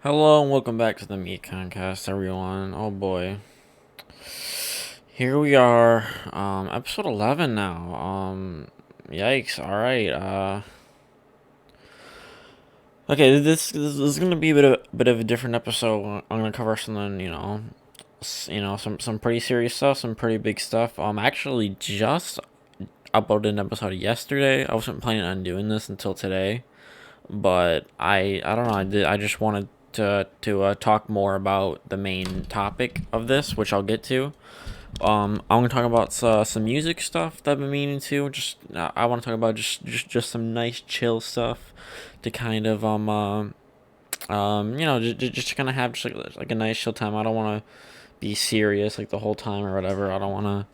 Hello and welcome back to the Mikoncast, everyone. Oh boy, here we are, episode 11 now. Yikes! All right. Okay. This is gonna be a bit of a different episode. I'm gonna cover something, some pretty serious stuff, some pretty big stuff. Actually, just uploaded an episode yesterday. I wasn't planning on doing this until today, but I don't know. I just wanted to talk more about the main topic of this, which I'll get to. I'm gonna talk about some music stuff that I've been meaning to. Just I want to talk about just some nice chill stuff to kind of just to kind of have just like a nice chill time. I don't want to be serious like the whole time or whatever. I don't want to,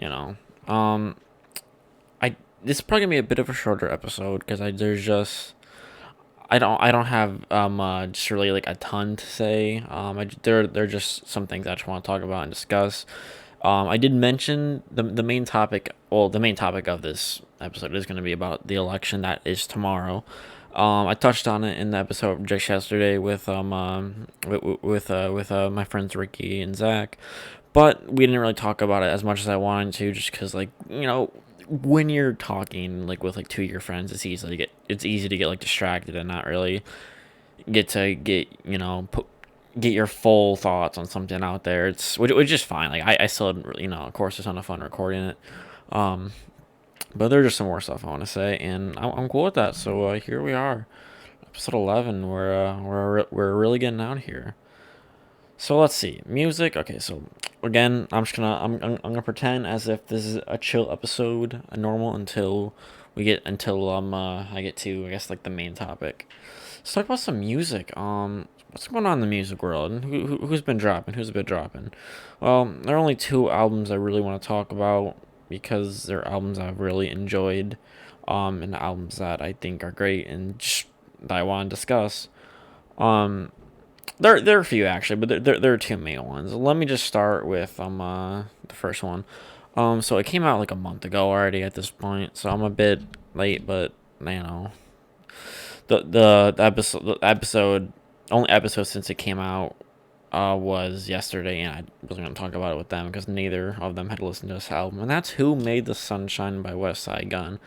you know. Um, I This is probably gonna be a bit of a shorter episode because I don't have just really like a ton to say. There are just some things I just want to talk about and discuss. I did mention the main topic. Well, the main topic of this episode is going to be about the election that is tomorrow. I touched on it in the episode just yesterday with my friends Ricky and Zach, but we didn't really talk about it as much as I wanted to, just because when you're talking like with like two of your friends, it's easy to get like distracted and not really get your full thoughts on something out there. Which is fine. Like I still of course it's not fun recording it. Um, but there's just some more stuff I want to say, and I'm cool with that. So here we are, episode 11. We're really getting out here. So let's see, music. Okay, so again, I'm gonna pretend as if this is a chill episode, a normal until I get to, I guess, like the main topic. Let's talk about some music. What's going on in the music world? Who's been dropping? Who's been dropping? Well, there are only two albums I really want to talk about because they're albums I've really enjoyed, and albums that I think are great and just that I want to discuss. Um, there are a few actually, but there are two main ones. Let me just start with the first one. So it came out like a month ago already at this point, so I'm a bit late, but the only episode since it came out was yesterday, and I wasn't gonna talk about it with them because neither of them had listened to this album, and that's Who Made the Sunshine by West Side Gun.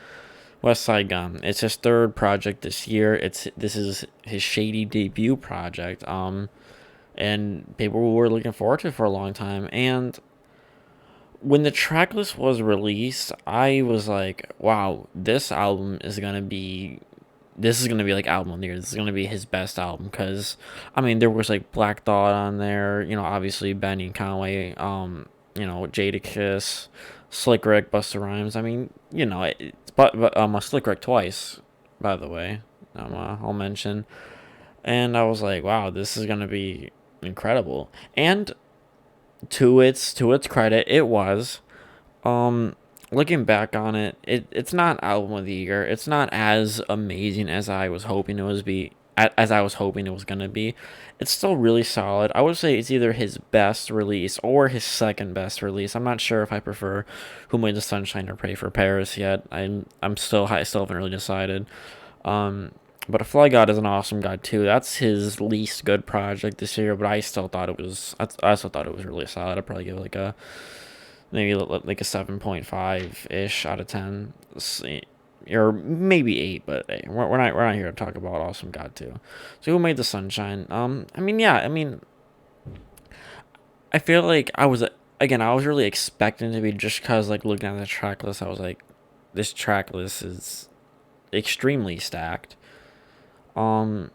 West Side Gun. It's his third project this year. This is his Shady debut project. And people were looking forward to it for a long time. And when the tracklist was released, I was like, "Wow, this is gonna be like album of the year. This is gonna be his best album." Because I mean, there was like Black Thought on there. Obviously Benny Conway. Jadakiss, Slick Rick, Busta Rhymes. I mean, a Slick Rick twice, by the way. I'll mention. And I was like, wow, this is gonna be incredible. And to its credit, it was. Um, Looking back on it, it's not album of the year. It's not as amazing as I was hoping it was be as I was hoping it was gonna be. It's still really solid. I would say it's either his best release or his second best release. I'm not sure if I prefer Who Made the Sunshine or Pray for Paris yet. I still haven't really decided. But A Fly God is an awesome god too. That's his least good project this year, but I still thought it was really solid. I'd probably give it like a maybe like a 7.5 ish out of 10, or maybe 8. But hey, we're not here to talk about awesome god too. So Who Made the Sunshine? I mean, yeah, I mean, I feel like I was really expecting to be, just cause like looking at the track list, I was like, this track list is extremely stacked. Um,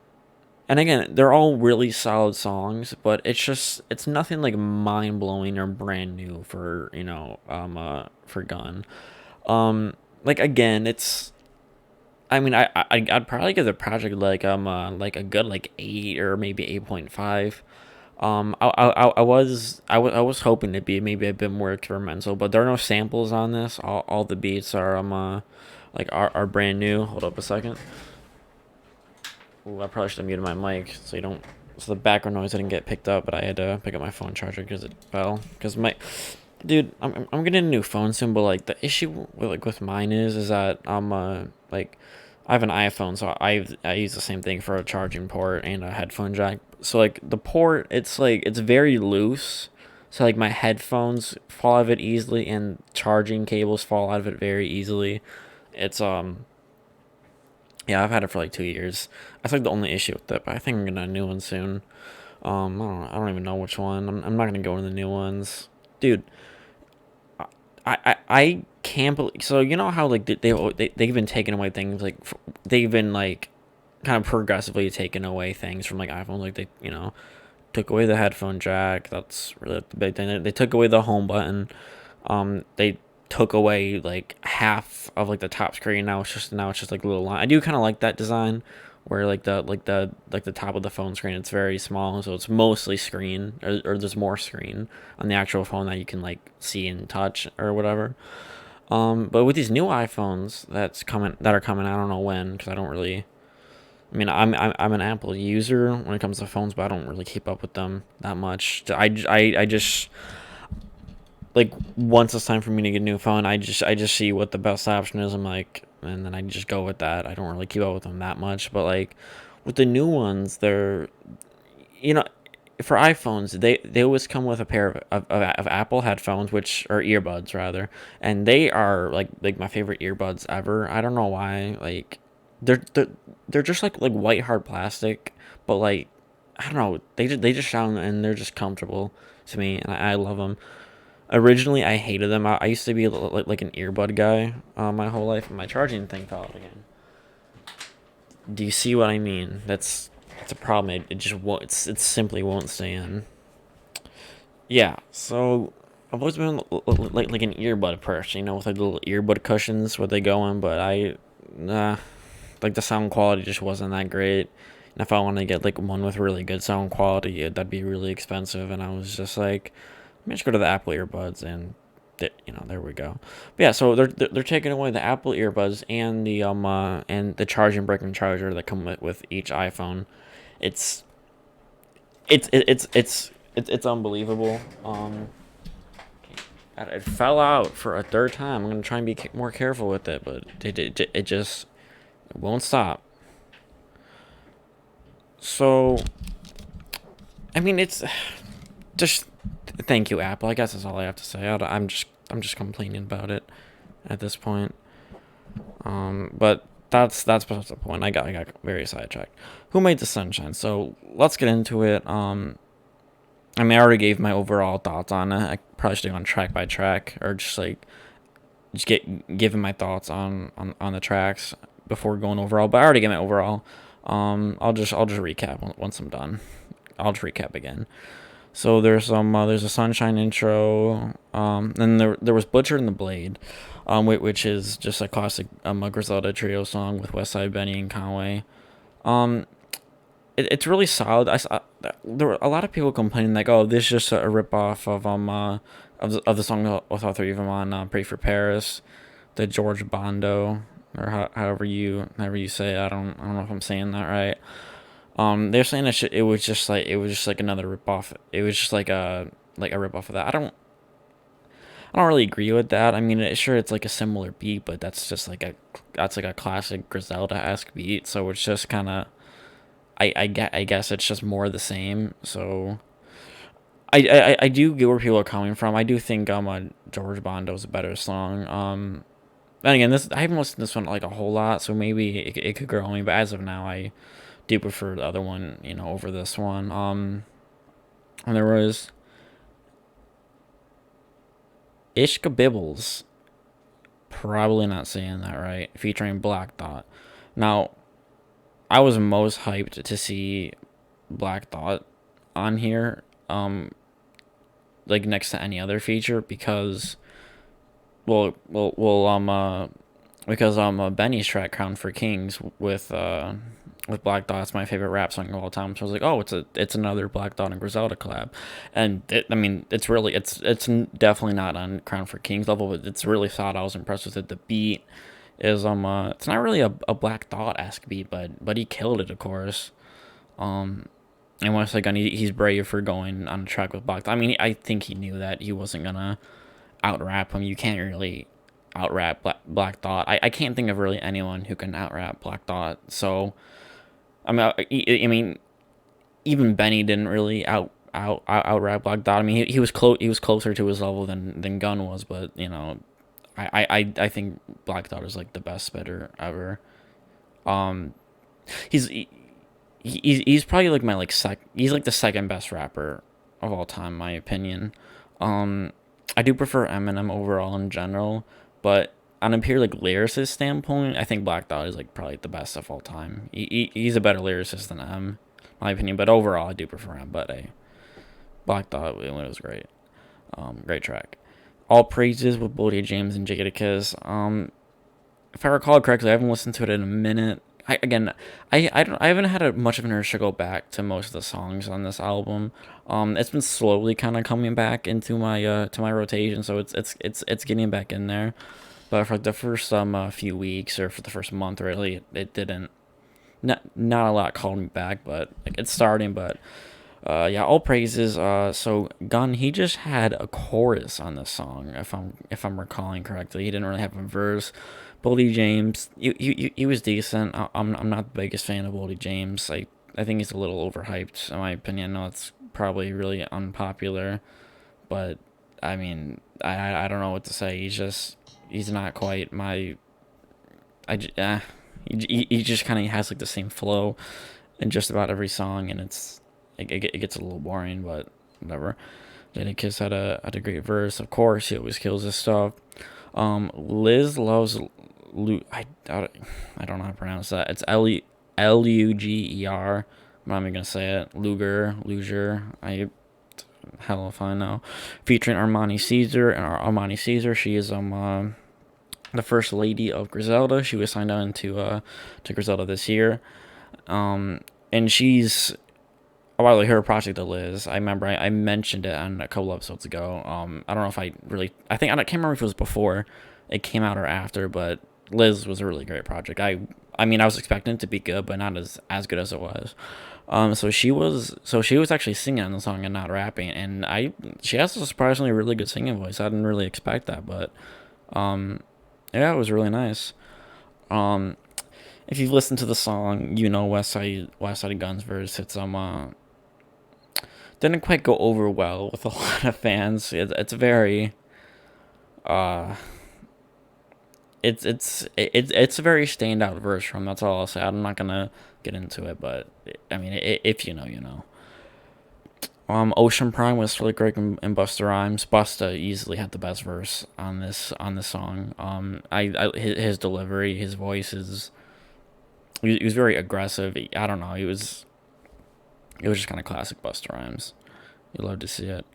and again, they're all really solid songs, but it's nothing like mind blowing or brand new for Gun. Like again, it's I mean I'd probably give the project like a good like 8 or maybe 8.5. I was hoping to be maybe a bit more experimental, but there are no samples on this. All the beats are are brand new. Hold up a second. Ooh, I probably should have muted my mic so the background noise didn't get picked up. But I had to pick up my phone charger because it fell. Because dude, I'm getting a new phone soon. But like the issue with mine is that like I have an iPhone, so I use the same thing for a charging port and a headphone jack. So like the port, it's very loose. So like my headphones fall out of it easily, and charging cables fall out of it very easily. It's yeah, I've had it for like 2 years. That's like the only issue with it, but I think I'm gonna get a new one soon. I don't even know which one. I'm not gonna go into the new ones, dude. I can't believe. So you know how like they've been taking away things like they've been like kind of progressively taking away things from like iPhones. Like they took away the headphone jack. That's really the big thing. They took away the home button. They took away like half of like the top screen. Now it's just like a little line. I do kind of like that design, where like the top of the phone screen, it's very small, so it's mostly screen, or there's more screen on the actual phone that you can like see and touch or whatever. But with these new iPhones that are coming, I don't know when, because I don't really. I mean, I'm an Apple user when it comes to phones, but I don't really keep up with them that much. I just like, once it's time for me to get a new phone, I just see what the best option is. I'm like, and then I just go with that. I don't really keep up with them that much, but like with the new ones, they're you know for iPhones, they always come with a pair of Apple headphones, which are earbuds rather, and they are like my favorite earbuds ever. I don't know why. Like they're they're just like white hard plastic, but like I don't know. They just sound, and they're just comfortable to me, and I love them. Originally, I hated them. I used to be like an earbud guy my whole life. My charging thing fell out again. Do you see what I mean? That's a problem. It just won't. It simply won't stay in. Yeah. So I've always been like an earbud person, with like little earbud cushions where they go in. But like the sound quality just wasn't that great. And if I want to get like one with really good sound quality, that'd be really expensive. And I was just like, let me just go to the Apple earbuds, and there we go. But yeah, so they're taking away the Apple earbuds and the charging brick and charger that come with each iPhone. It's it's unbelievable. It fell out for a third time. I'm gonna try and be more careful with it, but it just it won't stop. So I mean, it's just thank you, Apple. I guess that's all I have to say. I'm just complaining about it at this point. But that's perhaps the point. I got very sidetracked. Who made the sunshine? So let's get into it. I mean, I already gave my overall thoughts on it. I probably should have gone track by track, or just like just get giving my thoughts on the tracks before going overall. But I already gave my overall. I'll just recap once I'm done. I'll just recap again. So there's a Sunshine intro. Then there was Butcher and the Blade, which is just a classic a Griselda trio song with Westside Benny and Conway. Um, it's really solid. There were a lot of people complaining like, oh, this is just a rip off of the song with all three of them on Pray for Paris, the George Bondo, or however you say it. I don't know if I'm saying that right. They're saying that it was just like another rip off. It was just like a rip off of that. I don't really agree with that. I mean, sure, it's like a similar beat, but that's like a classic Griselda esque beat. So it's just kind of I guess it's just more of the same. So I do get where people are coming from. I do think George Bondo's a better song. And again, this I haven't listened to this one like a whole lot, so maybe it could grow on me. But as of now, I do prefer the other one, over this one. And there was Ishka Bibbles, probably not saying that right, featuring Black Thought. Now, I was most hyped to see Black Thought on here, like next to any other feature, because because Benny's track "Crown for Kings" with Black Thought's my favorite rap song of all time. So I was like, oh, it's another Black Thought and Griselda collab, and I mean, it's definitely not on Crown for Kings level, but it's really solid. I was impressed with it. The beat is it's not really a Black Thought esque beat, but he killed it, of course. Um, and once again, he's brave for going on a track with Black Thought. I mean, I think he knew that he wasn't gonna out rap him. You can't really out rap Black Thought. I can't think of really anyone who can out rap Black Thought. So I mean, even Benny didn't really out rap Black Thought. I mean, he was he was closer to his level than Gunn was, but you know, I think Black Thought is like the best spitter ever. Um, he's he's probably like my he's like the second best rapper of all time, in my opinion. Um, I do prefer Eminem overall in general, but on a pure like lyricist standpoint, I think Black Thought is like probably the best of all time. He's a better lyricist than M, in my opinion. But overall, I do prefer him. But hey, Black Thought it was great. Great track. All Praises with Boldy James and Jadakiss. If I recall correctly, I haven't listened to it in a minute. I haven't had much of an urge to go back to most of the songs on this album. It's been slowly kind of coming back into my to my rotation, so it's getting back in there. But for the first few weeks or for the first month, really, it didn't. Not a lot called me back, but like, it's starting. But yeah, all praises. So Gunn, he just had a chorus on this song, if I'm recalling correctly. He didn't really have a verse. Boldy James, he was decent. I'm not the biggest fan of Boldy James. I think he's a little overhyped in my opinion. I know it's probably really unpopular, but I mean, I don't know what to say. He's not quite my. He just kind of has like the same flow in just about every song, and it gets a little boring, but whatever. Jadakiss had a great verse. Of course, he always kills his stuff. Liz loves I don't know how to pronounce that. It's Luger. I'm not even gonna say it. Luger. Hell if I know. Featuring Armani Caesar and Armani Caesar. She is the first lady of Griselda. She was signed on to Griselda this year. And she's like her project to Liz. I remember I mentioned it on a couple episodes ago. I don't know if I can't remember if it was before it came out or after, but Liz was a really great project. I mean I was expecting it to be good, but not as good as it was. So she was actually singing on the song and not rapping, and she has a surprisingly really good singing voice. I didn't really expect that, but yeah, it was really nice. Um, if you've listened to the song, you know West Side Gun's verse. It's didn't quite go over well with a lot of fans. It's very uh it's a very standout verse from. That's all I'll say. I'm not gonna get into it, but I mean, if you know, you know. Ocean Prime was really great in Busta Rhymes. Busta easily had the best verse on this song. His delivery, his voice he was very aggressive. I don't know. It was just kind of classic Busta Rhymes. You love to see it.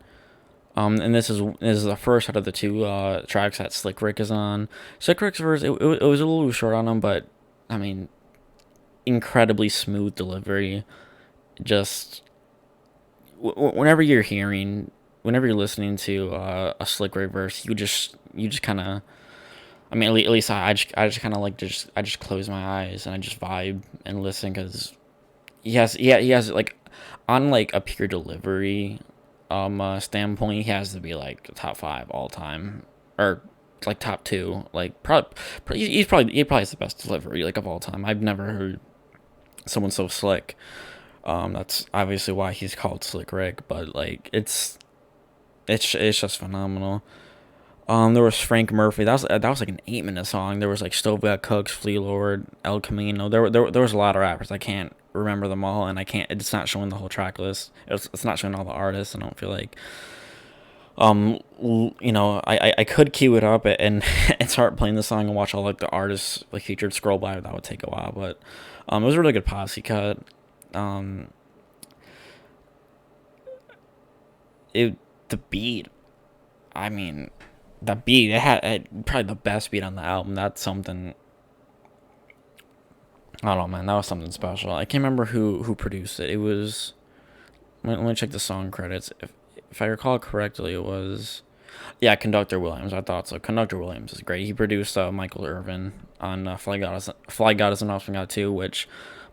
And this is the first out of the two tracks that Slick Rick is on. Slick Rick's verse it was a little short on him, but I mean, incredibly smooth delivery. Just whenever you're listening to a Slick Rick verse, you just kind of. I mean, at least I just kind of like I just close my eyes and I just vibe and listen because he has like on like a pure delivery standpoint, he has to be like top five all time or like top two. Like probably he probably has the best delivery like of all time. I've never heard someone so slick. That's obviously why he's called Slick Rick, but like it's just phenomenal. There was Frank Murphy. That was like an 8-minute song. There was like Stove Got Cooks, Flea Lord, El Camino. There was a lot of rappers. I can't remember them all, and I can't. It's not showing the whole track list. It's not showing all the artists. I don't feel like. You know, I could cue it up and and start playing the song and watch all like the artists like featured scroll by. That would take a while, but it was a really good posse cut. Um, the beat. I mean. The beat, it had probably the best beat on the album. That's something. I don't know, man. That was something special. I can't remember who produced it. It was. Let me check the song credits. If I recall correctly, it was. Yeah, Conductor Williams. I thought so. Conductor Williams is great. He produced Michael Irvin on Fly Goddess and Offspring God 2, which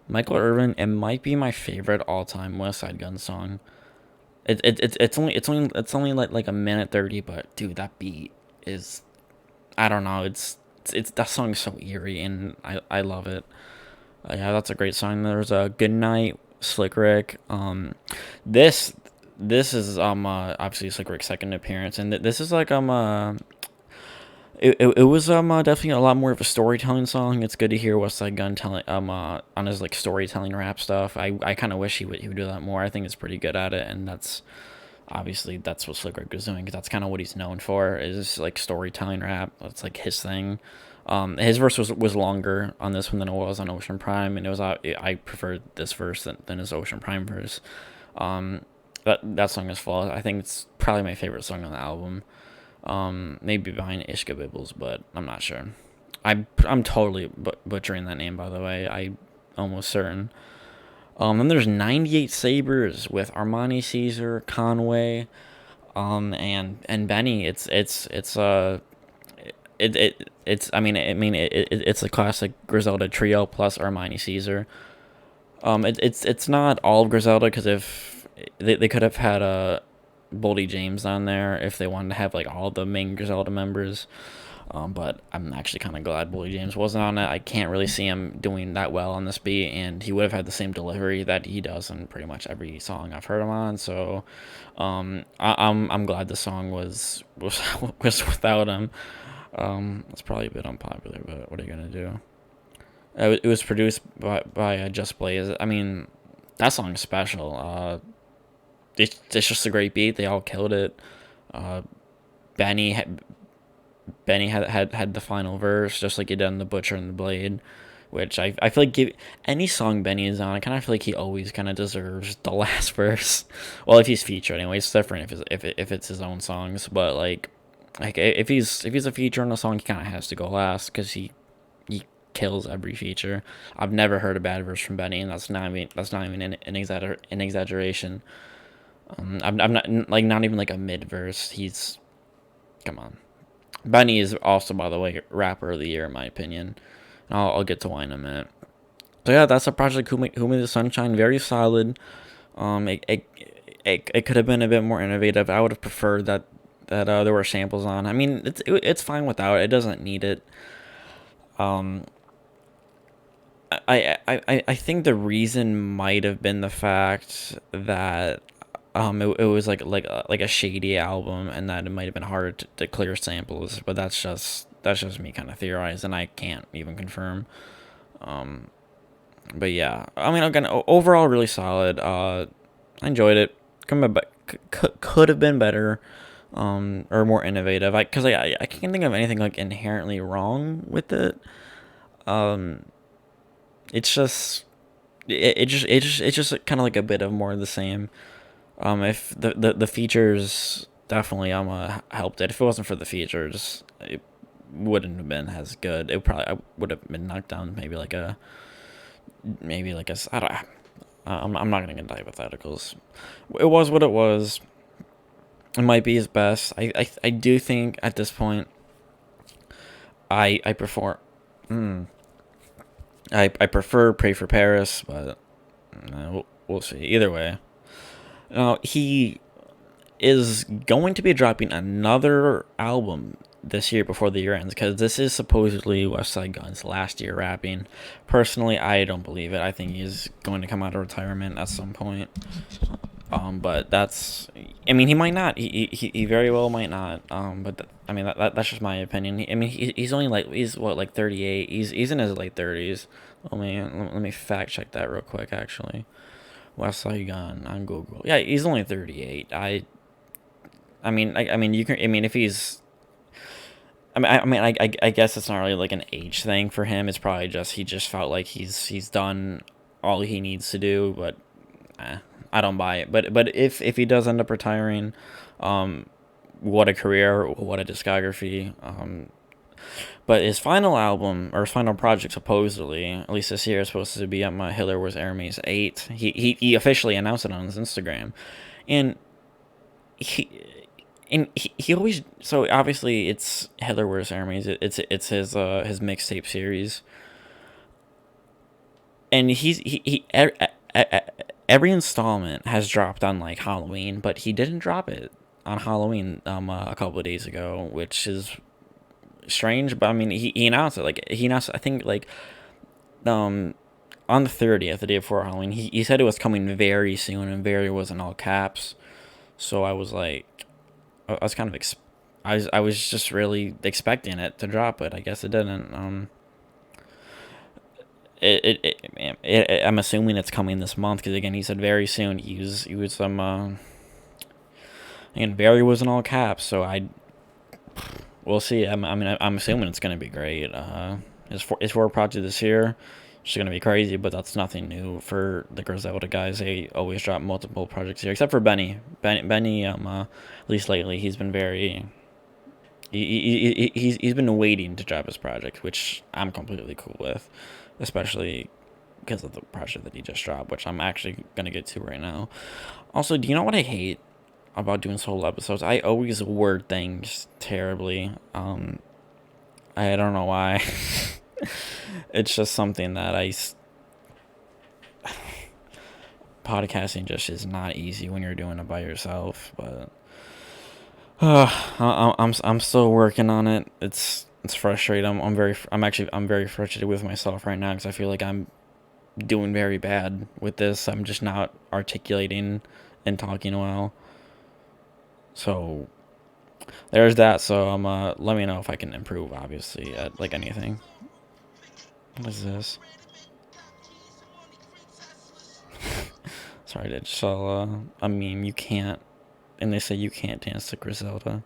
Michael Irvin, it might be my favorite all time West Side Gun song. It's only like a minute 30, but dude, that beat is I don't know. It's that song's so eerie, and I love it. Yeah, that's a great song. There's a Good Night, Slick Rick. This this is obviously Slick Rick's second appearance, and this is like it was definitely a lot more of a storytelling song. It's good to hear West Side Gun telling on his like storytelling rap stuff. I kind of wish he would do that more. I think he's pretty good at it, and that's obviously that's what Slick Rick is doing, because that's kind of what he's known for, is like storytelling rap. That's like his thing. His verse was longer on this one than it was on Ocean Prime, and it was I preferred this verse than his Ocean Prime verse. Um, that song is flawless. I think it's probably my favorite song on the album. Maybe behind Ishka Bibbles, but I'm not sure. I'm totally butchering that name, by the way. I almost certain. Then there's 98 Sabres with Armani, Caesar, Conway, and Benny. It's it's a classic Griselda trio plus Armani, Caesar. It's not all of Griselda, because if they could have had a Boldy James on there if they wanted to have like all the main Griselda members. But I'm actually kind of glad Boldy James wasn't on it. I can't really see him doing that well on this beat, and he would have had the same delivery that he does in pretty much every song I've heard him on. So, I'm glad the song was without him. It's probably a bit unpopular, but what are you gonna do? It was produced by Just Blaze. I mean, that song's special. It's just a great beat. They all killed it. Uh, Benny had, Benny had the final verse, just like he did in The Butcher and the Blade, which I feel like any song Benny is on, I kind of feel like he always kind of deserves the last verse. Well, if he's featured anyway, it's different if it's his own songs, but like if he's a feature on a song, he kind of has to go last, because he kills every feature. I've never heard a bad verse from Benny, and that's not even an exaggeration. I'm not like not even like a mid verse. He's come on. Benny is also, by the way, rapper of the year in my opinion. I'll get to why in a minute. So yeah, that's a project. Who Made the Sunshine? Very solid. It could have been a bit more innovative. I would have preferred that there were samples on. I mean, it's fine without. It doesn't need it. Um, I think the reason might have been the fact that it was like a shady album, and that it might have been hard to clear samples, but that's just me kind of theorizing. I can't even confirm. Um, but yeah, I mean, again, overall really solid. I enjoyed it. Could have been better, or more innovative. I can't think of anything like inherently wrong with it. Um, it's just it's just kind of like a bit of more of the same. If the features definitely helped it. If it wasn't for the features, it wouldn't have been as good. It probably I would have been knocked down maybe like a I don't. I'm not gonna get into hypotheticals. It was what it was. It might be his best. I do think at this point I prefer. Mm, I prefer Pray for Paris, but we'll see. Either way, he is going to be dropping another album this year before the year ends, because this is supposedly West Side Gun's last year rapping. Personally, I don't believe it. I think he's going to come out of retirement at some point. But that's, I mean, he might not. He very well might not. I mean, that's just my opinion. He's only he's what, like 38. He's in his late 30s. Let me fact check that real quick, actually. West Side Gun on Google. Yeah, he's only 38. I mean, you can. I mean, if he's. I guess it's not really like an age thing for him. It's probably just he just felt like he's done all he needs to do. But I don't buy it. But if he does end up retiring, what a career, what a discography. But his final album, or his final project, supposedly, at least this year, is supposed to be Hitler Was Hermes 8. He officially announced it on his Instagram, and he always, so obviously it's Hitler Wears Hermes. It's his mixtape series, and every installment has dropped on like Halloween, but he didn't drop it on Halloween a couple of days ago, which is strange, but I mean, he announced it. Like, he announced, I think, like, um, on the 30th, the day before Halloween, he said it was coming very soon, and very was in all caps. So I was like, I was kind of, I was just really expecting it to drop, but I guess it didn't. I'm assuming it's coming this month because again, he said very soon. He was again, very was in all caps. So we'll see. I'm assuming it's gonna be great. His four project this year. It's gonna be crazy, but that's nothing new for the Griselda guys. They always drop multiple projects here, except for Benny. Benny, at least lately, he's been very. He's been waiting to drop his project, which I'm completely cool with, especially because of the project that he just dropped, which I'm actually gonna get to right now. Also, do you know what I hate about doing solo episodes? I always word things terribly. I don't know why. It's just something that podcasting just is not easy when you're doing it by yourself. But I'm still working on it. It's frustrating. I'm very frustrated with myself right now because I feel like I'm doing very bad with this. I'm just not articulating and talking well. So there's that. So let me know if I can improve. Obviously, at like anything. What is this? Sorry, I just saw a meme. You can't, and they say you can't dance to Griselda.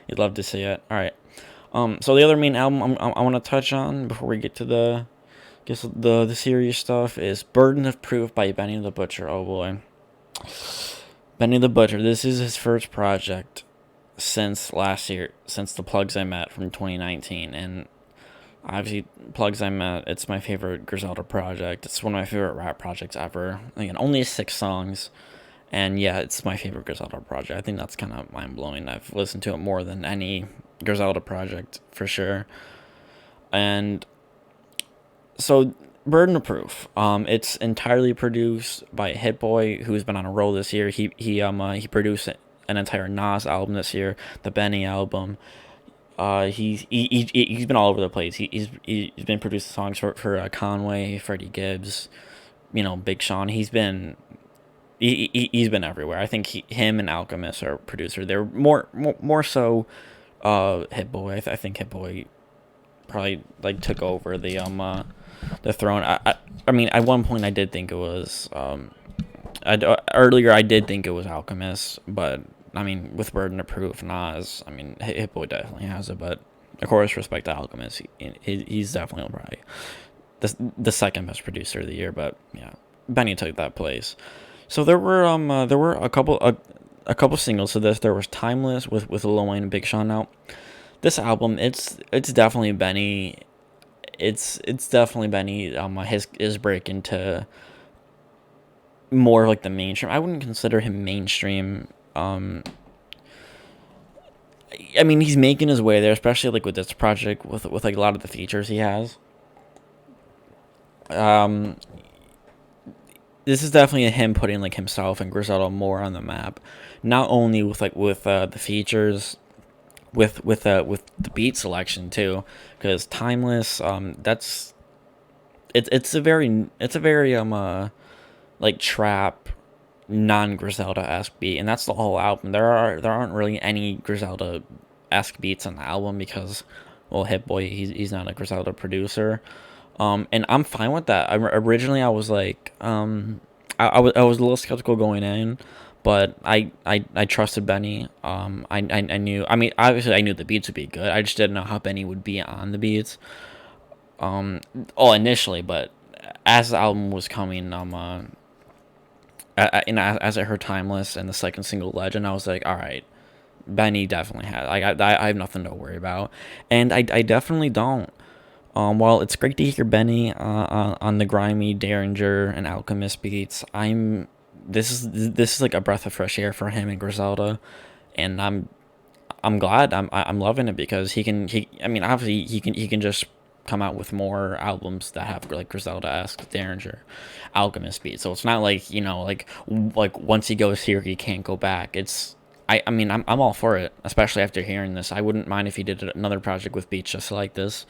You'd love to see it. All right. So the other main album I want to touch on before we get to the serious stuff is "Burden of Proof" by Benny the Butcher. Oh boy, Benny the Butcher. This is his first project since last year, since the Plugs I Met from 2019, and obviously Plugs I Met. It's my favorite Griselda project. It's one of my favorite rap projects ever. Again, only 6 songs. And yeah, it's my favorite Griselda project. I think that's kind of mind blowing. I've listened to it more than any Griselda project for sure. And so, Burden of Proof. It's entirely produced by Hit Boy, who's been on a roll this year. He produced an entire Nas album this year, the Benny album. He's been all over the place. He's been producing songs for Conway, Freddie Gibbs, Big Sean. He's been everywhere. I think him and Alchemist are producer. They're more so Hit Boy. I think Hit Boy probably like took over the throne. I mean, at one point I did think it was earlier I did think it was Alchemist, but I mean with Burden of Proof, Nas. I mean Hit Boy definitely has it, but of course respect to Alchemist. He's definitely probably the second best producer of the year, but yeah, Benny took that place. So there were a couple singles to this. There was Timeless with Lil Wayne and Big Sean out. This album, it's definitely Benny. It's definitely Benny. His break into more like the mainstream. I wouldn't consider him mainstream. I mean, he's making his way there, especially like with this project with like a lot of the features he has. Um, this is definitely him putting like himself and Griselda more on the map, not only with the features, with the beat selection too, because Timeless, it's a very like trap, non Griselda esque beat, and that's the whole album. There aren't really any Griselda esque beats on the album because, well, Hit Boy, he's not a Griselda producer. And I'm fine with that. Originally I was like, I was a little skeptical going in, but I trusted Benny. I knew. I mean, obviously I knew the beats would be good. I just didn't know how Benny would be on the beats. Initially, but as the album was coming, as I heard Timeless and the second single Legend, I was like, all right, Benny definitely has. I have nothing to worry about, and I definitely don't. While it's great to hear Benny on the grimy Derringer and Alchemist beats, this is like a breath of fresh air for him and Griselda, and I'm glad. I'm loving it because I mean obviously he can just come out with more albums that have like Griselda esque Derringer, Alchemist beats. So it's not like like once he goes here he can't go back. I mean, I'm all for it, especially after hearing this. I wouldn't mind if he did another project with beats just like this.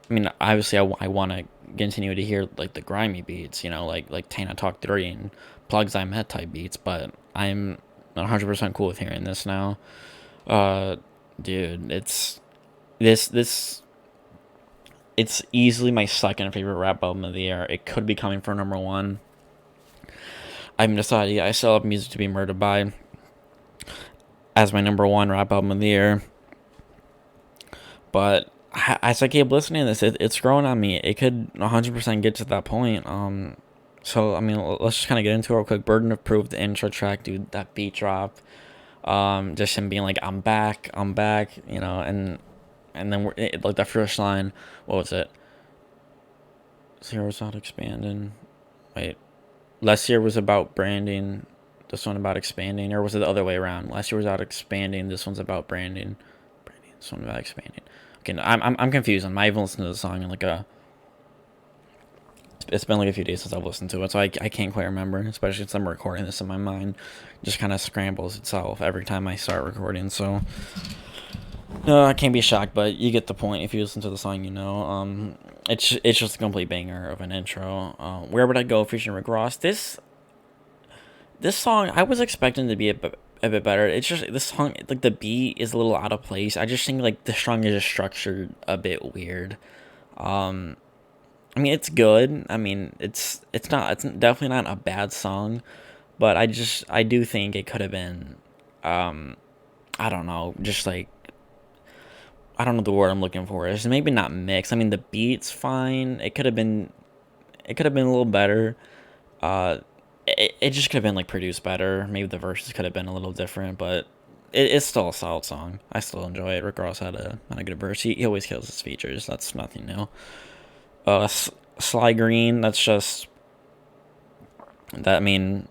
I mean, obviously, I want to continue to hear like the grimy beats, like Tana Talk 3 and Plugs I Met type beats, but I'm 100% cool with hearing this now. Uh, Dude, this it's easily my second favorite rap album of the year. It could be coming for number one. I'm decided. I still have Music to Be Murdered By as my number one rap album of the year. But as I keep listening to this, it's growing on me. It could 100% get to that point. So I mean, let's just kind of get into it real quick. Burden of Proof, the intro track, dude. That beat drop. Just him being like, I'm back," and then like that first line. What was it? Zero's not expanding. Wait, last year was about branding. This one about expanding, or was it the other way around? Last year was about expanding. This one's about branding. This one about expanding. Okay, I'm confused. I'm not even listening to the song in like a. It's been like a few days since I've listened to it, so I can't quite remember. Especially since I'm recording this in my mind, just kind of scrambles itself every time I start recording. So no, I can't be shocked, but you get the point if you listen to the song. It's just a complete banger of an intro. Where Would I Go featuring Rick Ross. This song I was expecting to be a bit better. It's just this song, like the beat is a little out of place. I just think like the song is just structured a bit weird. Um, I mean it's good. I mean it's definitely not a bad song, but I do think it could have been, um, I don't know, just like I don't know the word I'm looking for. It's maybe not mixed. I mean the beat's fine. It could have been a little better. Uh, it just could have been like produced better. Maybe the verses could have been a little different, but it's still a solid song. I still enjoy it. Rick Ross had a good verse. He always kills his features. That's nothing new. Sly Green. That's just that. I mean,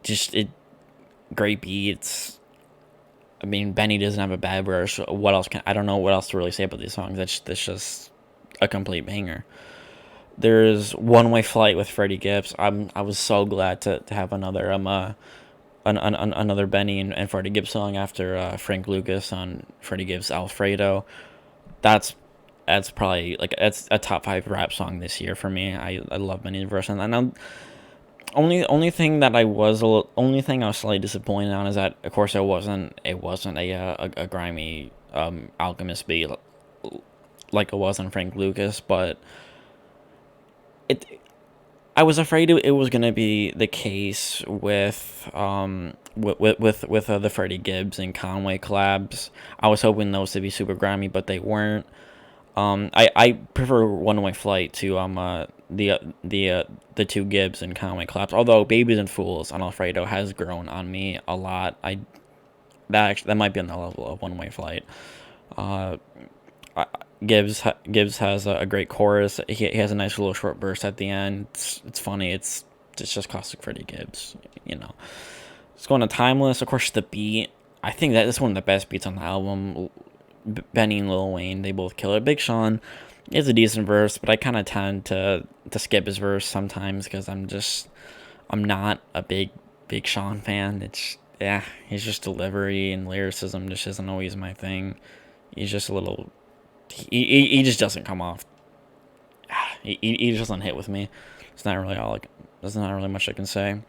just it. Great beats. I mean, Benny doesn't have a bad verse. What else I don't know what else to really say about these songs. That's just a complete banger. There's One Way Flight with Freddie Gibbs. I was so glad to have another another Benny and Freddie Gibbs song after Frank Lucas on Freddie Gibbs Alfredo. That's that's probably like that's a top five rap song this year for me. I love Benny's verse, and I'm only thing I was slightly disappointed on is that of course it wasn't a grimy Alchemist beat like it was on Frank Lucas, but it I was afraid it was gonna be the case with the Freddie Gibbs and Conway collabs. I was hoping those to be super grimy, but they weren't. I prefer One Way Flight to the two Gibbs and Conway collabs. Although Babies and Fools on Alfredo has grown on me a lot. That might be on the level of One Way Flight. Uh, Gibbs has a great chorus. He has a nice little short burst at the end. It's funny. It's just classic Freddie Gibbs. You know. Let's go on to Timeless. Of course, the beat. I think that is one of the best beats on the album. Benny and Lil Wayne, they both kill it. Big Sean is a decent verse, but I kind of tend to skip his verse sometimes because I'm not a Big Sean fan. His just delivery and lyricism just isn't always my thing. He's just a little he just doesn't come off. He just doesn't hit with me. It's not really there's not really much I can say.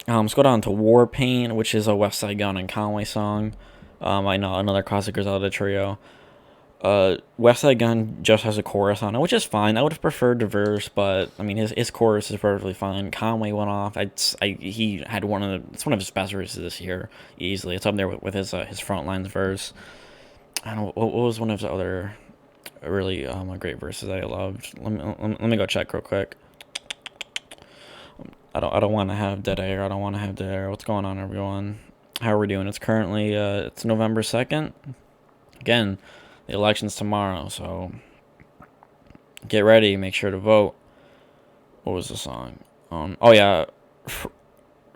Let's go down to War Paint, which is a West Side Gun and Conway song. I know another classic Griselda trio. West Side Gun just has a chorus on it, which is fine. I would have preferred the verse, but I mean his chorus is perfectly fine. Conway went off. He had it's one of his best verses this year, easily. It's up there with his Frontlines verse. I don't know what was one of his other really great verses that I loved. Let me go check real quick. I don't want to have dead air. I don't want to have dead air. What's going on, everyone? How are we doing? It's currently it's November 2nd. Again, the election's tomorrow, so get ready. Make sure to vote. What was the song? Oh yeah,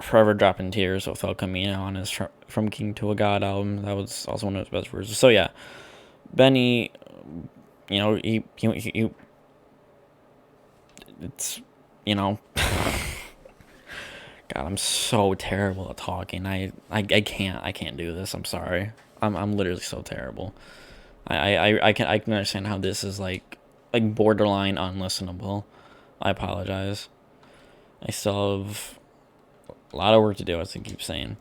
Forever Dropping Tears with El Camino on his From King to a God album. That was also one of his best verses. So yeah, Benny, he it's God, I'm so terrible at talking. I can't do this. I'm sorry. I'm literally so terrible. I can understand how this is like borderline unlistenable. I apologize. I still have a lot of work to do, as I keep saying.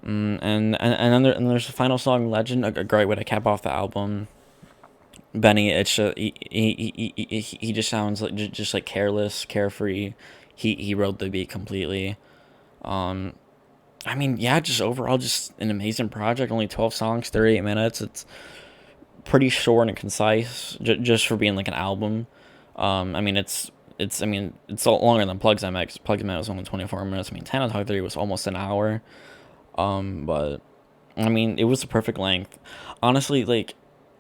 And then there's the final song, Legend, a great way to cap off the album. Benny, it's he just sounds like just like careless, carefree. He wrote the beat completely. Um, I mean, yeah, just overall, just an amazing project. Only 12 songs, 38 minutes. It's pretty short and concise, just for being like an album. I mean, it's longer than Plugs MX. Plugs MX was only 24 minutes. I mean, 10 Talk 3 was almost an hour. But I mean, it was the perfect length. Honestly, like,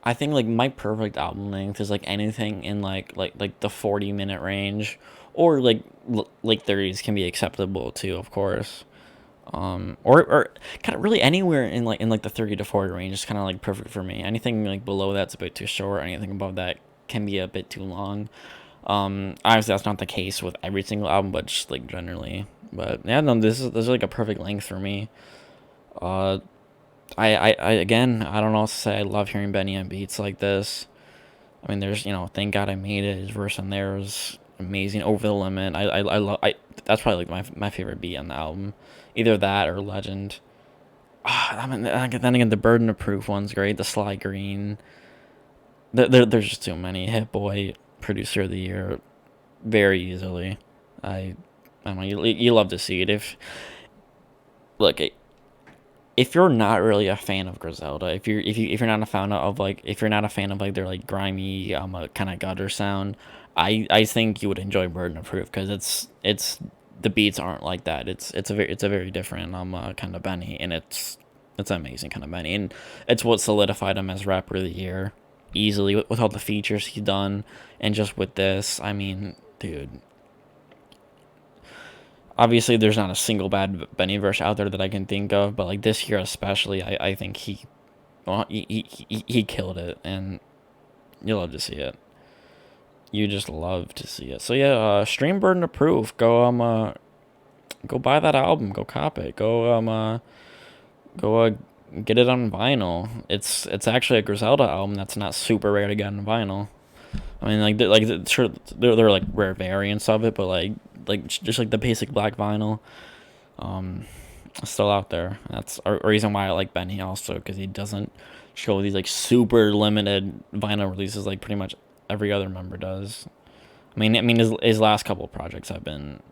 I think like my perfect album length is like anything in like the 40-minute range, or like late 30s can be acceptable too, of course. Or kind of really anywhere in like the 30 to 40 range is kind of like perfect for me. Anything like below that's a bit too short. Anything above that can be a bit too long. Obviously that's not the case with every single album, but just like generally. But yeah, no, this is like a perfect length for me. Uh, I again, I don't know what to say. I love hearing Benny on beats like this. I mean, there's Thank God I Made It. His verse on there is amazing. Over the Limit. I love. That's probably like my favorite beat on the album. Either that or Legend. I mean, then again, the Burden of Proof one's great. The Sly Green. There's just too many. Hit Boy, Producer of the Year, very easily. I I don't know. You love to see it. Look, if you're not really a fan of Griselda, if you're not a fan of like if you're not a fan of like their like grimy kind of gutter sound, I think you would enjoy Burden of Proof, because it's the beats aren't like that. It's a very different kind of Benny, and it's amazing kind of Benny, and it's what solidified him as rapper of the year easily with all the features he's done, and just with this, I mean, dude, obviously there's not a single bad Benny verse out there that I can think of, but like this year especially, I think he killed it, and you love to see it. You just love to see it. So yeah, stream Burden of Proof. Go buy that album. Go cop it. Go get it on vinyl. It's actually a Griselda album that's not super rare to get on vinyl. I mean, sure, there are like rare variants of it, but like just like the basic black vinyl, um, still out there. That's a reason why I like Benny also, because he doesn't show these like super limited vinyl releases like pretty much every other member does. I mean his last couple of projects have been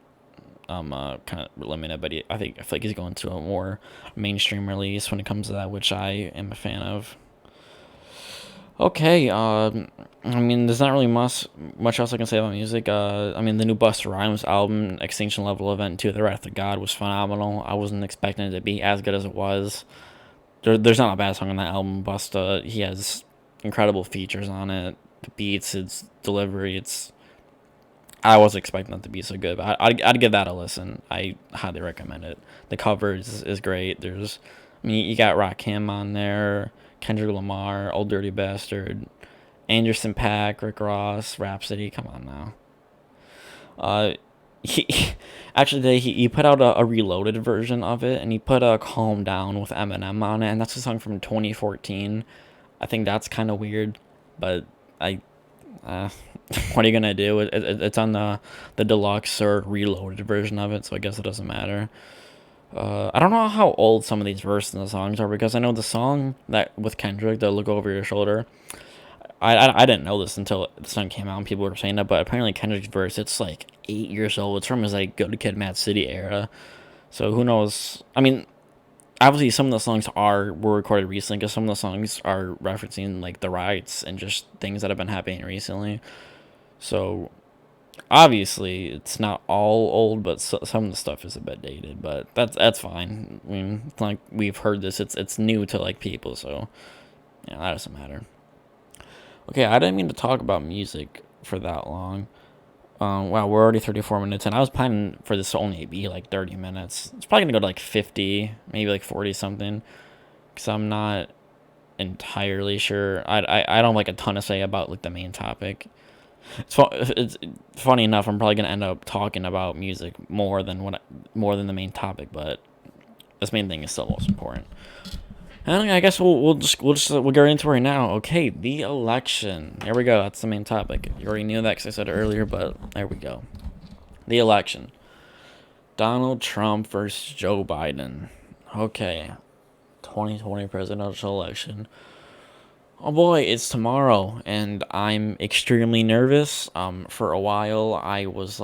kind of limited, but I feel like he's going to a more mainstream release when it comes to that, which I am a fan of. Okay, I mean, there's not really much else I can say about music. I mean, the new Busta Rhymes album, Extinction Level Event 2, The Wrath of God, was phenomenal. I wasn't expecting it to be as good as it was. There's not a bad song on that album. Busta, he has incredible features on it. The beats, its delivery, I was expecting it to be so good, but I'd give that a listen. I highly recommend it. The cover is great. I mean, you got Rakim on there, Kendrick Lamar, Old Dirty Bastard, Anderson .Paak, Rick Ross, Rhapsody. Come on now. Uh, he actually he put out a reloaded version of it, and he put a Calm Down with Eminem on it, and that's a song from 2014. I think that's kind of weird, but I what are you gonna do? It's on the deluxe or reloaded version of it, so I guess it doesn't matter. I don't know how old some of these verses in the songs are, because I know the song that with Kendrick, the "Look Over Your Shoulder." I didn't know this until the song came out and people were saying that, but apparently Kendrick's verse, it's like 8 years old. It's from his like Go to Kid, Mad City era. So who knows? I mean, obviously some of the songs were recorded recently, because some of the songs are referencing like the riots and just things that have been happening recently. So obviously it's not all old, but some of the stuff is a bit dated. But that's fine. I mean, it's like we've heard this. It's new to like people, so yeah, that doesn't matter. Okay, I didn't mean to talk about music for that long. Wow, we're already 34 minutes, and I was planning for this to only be like 30 minutes. It's probably gonna go to like 50, maybe like 40 something, because I'm not entirely sure. I don't have, like a ton to say about like the main topic. It's funny enough. I'm probably gonna end up talking about music more than the main topic, but this main thing is still most important. And I guess we'll get into it right now. Okay, the election. There we go. That's the main topic. You already knew that because I said it earlier, but there we go. The election. Donald Trump versus Joe Biden. Okay, 2020 presidential election. Oh boy, it's tomorrow, and I'm extremely nervous. For a while, I was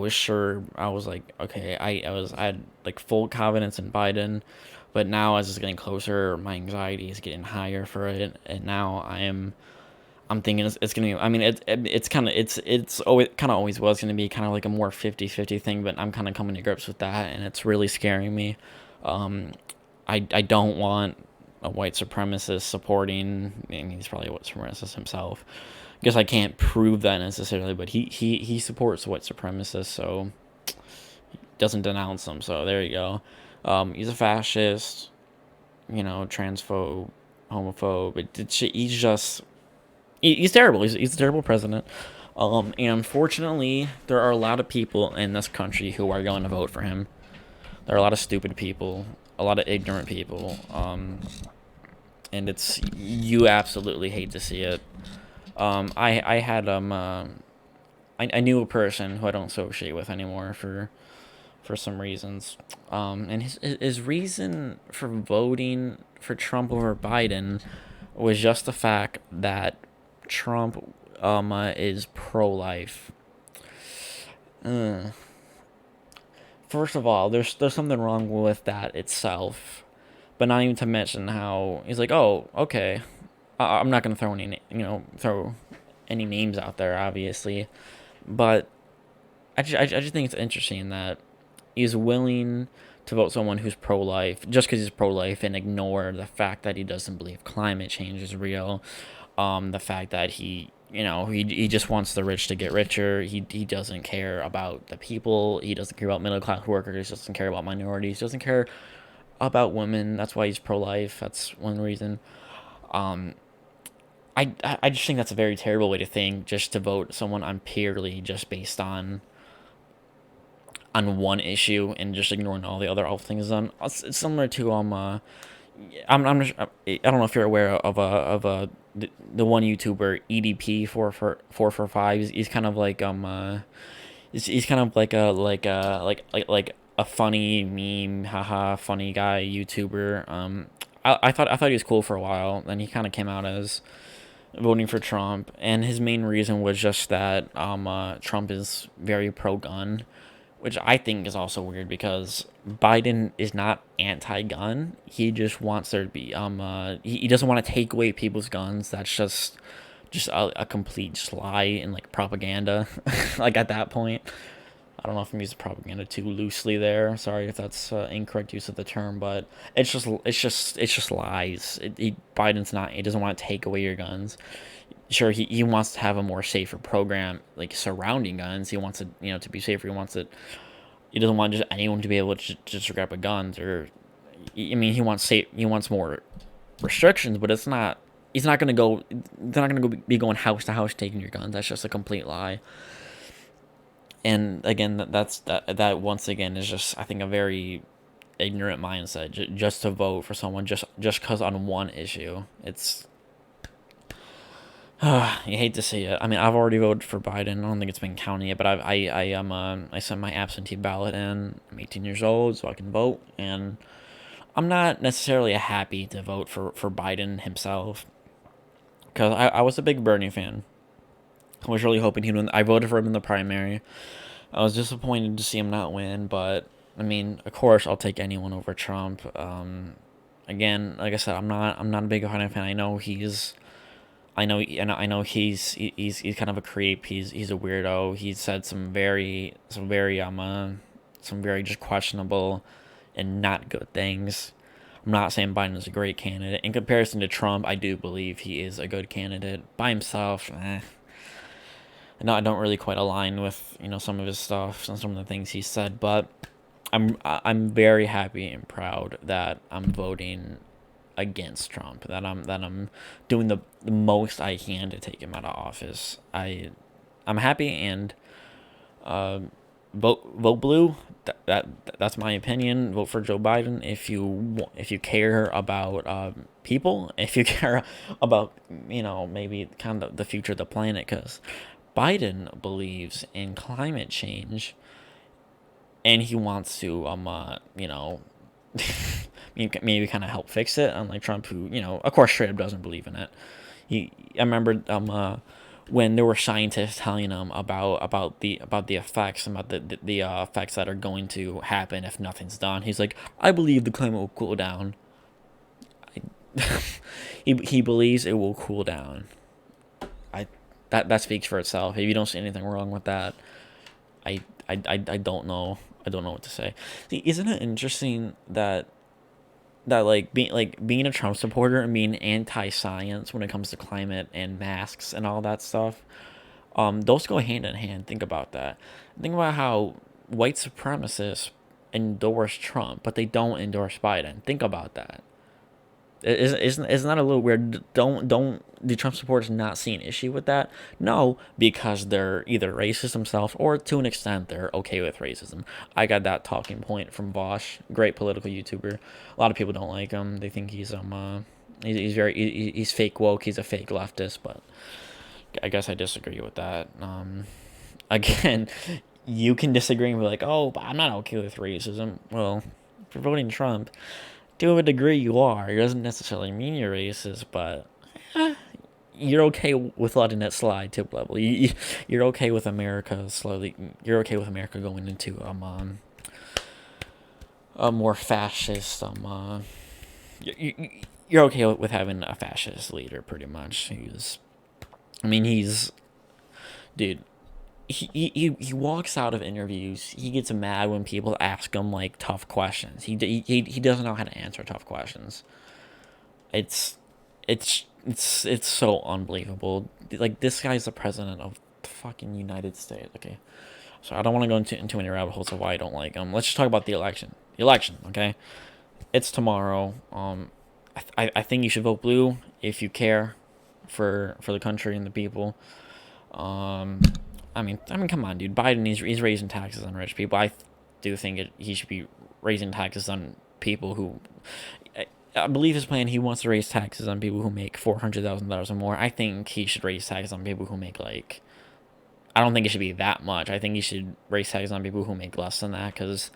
sure, I was like, okay, I had like full confidence in Biden, but now as it's getting closer, my anxiety is getting higher for it, and now I'm thinking it's gonna be. I mean, it's kind of it's always kind of always was gonna be kind of like a more 50-50 thing, but I'm kind of coming to grips with that, and it's really scaring me. Um, I don't want a white supremacist supporting. I mean, he's probably a white supremacist himself. I guess I can't prove that necessarily, but he supports white supremacists, so he doesn't denounce them. So there you go. He's a fascist, transphobe, homophobe. He's just he's terrible. He's a terrible president. And unfortunately, there are a lot of people in this country who are going to vote for him. There are a lot of stupid people, a lot of ignorant people, and you absolutely hate to see it. I had I knew a person who I don't associate with anymore for some reasons, and his reason for voting for Trump over Biden was just the fact that Trump is pro life. Uh, First of all, there's something wrong with that itself, but not even to mention how he's like, oh, okay, I'm not gonna throw any names out there, obviously, but I just think it's interesting that he's willing to vote someone who's pro-life just because he's pro-life and ignore the fact that he doesn't believe climate change is real. The fact that he just wants the rich to get richer. He doesn't care about the people. He doesn't care about middle class workers. He doesn't care about minorities. He doesn't care about women. That's why he's pro-life. That's one reason. Um, I just think that's a very terrible way to think. Just to vote someone on purely just based on one issue and just ignoring all the other awful things done. It's similar to I don't know if you're aware of the one YouTuber EDP 445. He's kind of like he's kind of like like a funny meme, haha, funny guy YouTuber. I thought he was cool for a while. Then he kind of came out as voting for Trump, and his main reason was just that Trump is very pro gun, which I think is also weird because Biden is not anti-gun. He just wants there to be he doesn't want to take away people's guns. That's just a complete just lie and like propaganda. Like at that point, I don't know if I'm using propaganda too loosely there. Sorry if that's incorrect use of the term, but it's just lies. Biden's not. He doesn't want to take away your guns. Sure, he wants to have a more safer program like surrounding guns. He wants it to be safer. He doesn't want just anyone to be able to just grab a gun. Or I mean, he wants more restrictions, but it's not. He's not gonna go. They're not gonna go be going house to house taking your guns. That's just a complete lie. And again, that once again is just, I think, a very ignorant mindset. Just to vote for someone just cause on one issue. It's you hate to see it. I mean, I've already voted for Biden. I don't think it's been counted yet, but I sent my absentee ballot in. I'm 18 years old, so I can vote, and I'm not necessarily happy to vote for Biden himself because I was a big Bernie fan. I was really hoping he'd win. I voted for him in the primary. I was disappointed to see him not win, but I mean, of course, I'll take anyone over Trump. Again, like I said, I'm not a big Biden fan. I know he's kind of a creep. He's a weirdo. He said some very just questionable and not good things. I'm not saying Biden is a great candidate. In comparison to Trump, I do believe he is a good candidate. By himself, no, I don't really quite align with some of his stuff and some of the things he said, but I'm very happy and proud that I'm voting against Trump. That I'm doing the most I can to take him out of office. I'm happy, and uh, vote blue. That's my opinion. Vote for Joe Biden if you care about people. If you care about maybe kind of the future of the planet, because Biden believes in climate change, and he wants to maybe kind of help fix it. Unlike Trump, who of course straight up doesn't believe in it. I remember when there were scientists telling him about the effects, about the effects that are going to happen if nothing's done. He's like, I believe the climate will cool down. He believes it will cool down. I that speaks for itself. If you don't see anything wrong with that, I don't know. I don't know what to say. See, isn't it interesting that being a Trump supporter and being anti-science when it comes to climate and masks and all that stuff, those go hand in hand. Think about that. Think about how white supremacists endorse Trump, but they don't endorse Biden. Think about that. Isn't that a little weird? Don't the Trump supporters not see an issue with that? No, because they're either racist themselves or to an extent they're okay with racism. I got that talking point from Vosh, great political YouTuber. A lot of people don't like him. They think he's very he's fake woke. He's a fake leftist, but I guess I disagree with that. Again, you can disagree and be like, oh, but I'm not okay with racism. Well, if you're voting Trump, to a degree you are. It doesn't necessarily mean you're racist, but you're okay with letting it slide to a level. You're okay with America slowly. You're okay with America going into a more fascist you're okay with having a fascist leader, pretty much. He's dude. He walks out of interviews. He gets mad when people ask him like tough questions. He doesn't know how to answer tough questions. It's it's so unbelievable. Like, this guy's the president of the fucking United States. Okay, so I don't want to go into any rabbit holes of why I don't like him. Let's just talk about the election. The election, okay? It's tomorrow. I think you should vote blue if you care for the country and the people. Um, come on, dude. Biden, he's raising taxes on rich people. I do think he should be raising taxes on people who. I believe his plan. He wants to raise taxes on people who make $400,000 or more. I think he should raise taxes on people who make like. I don't think it should be that much. I think he should raise taxes on people who make less than that. Because,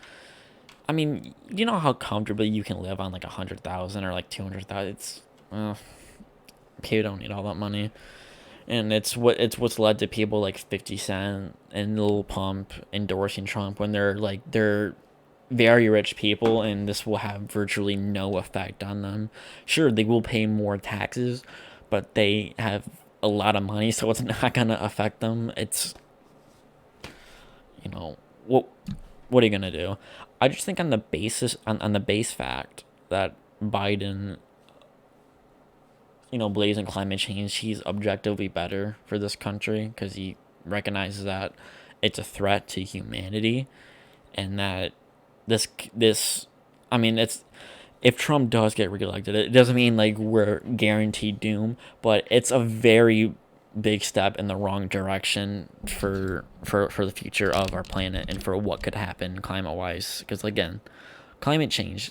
you know how comfortably you can live on like 100,000 or like 200,000. People don't need all that money. And it's what's led to people like 50 Cent and Lil Pump endorsing Trump when they're very rich people, and this will have virtually no effect on them. Sure, they will pay more taxes, but they have a lot of money, so it's not gonna affect them. It's what are you gonna do? I just think on the basis on the base fact that Biden believes in climate change, he's objectively better for this country because he recognizes that it's a threat to humanity, and that this it's if Trump does get reelected, it doesn't mean like we're guaranteed doom, but it's a very big step in the wrong direction for the future of our planet and for what could happen climate wise. Because again, climate change,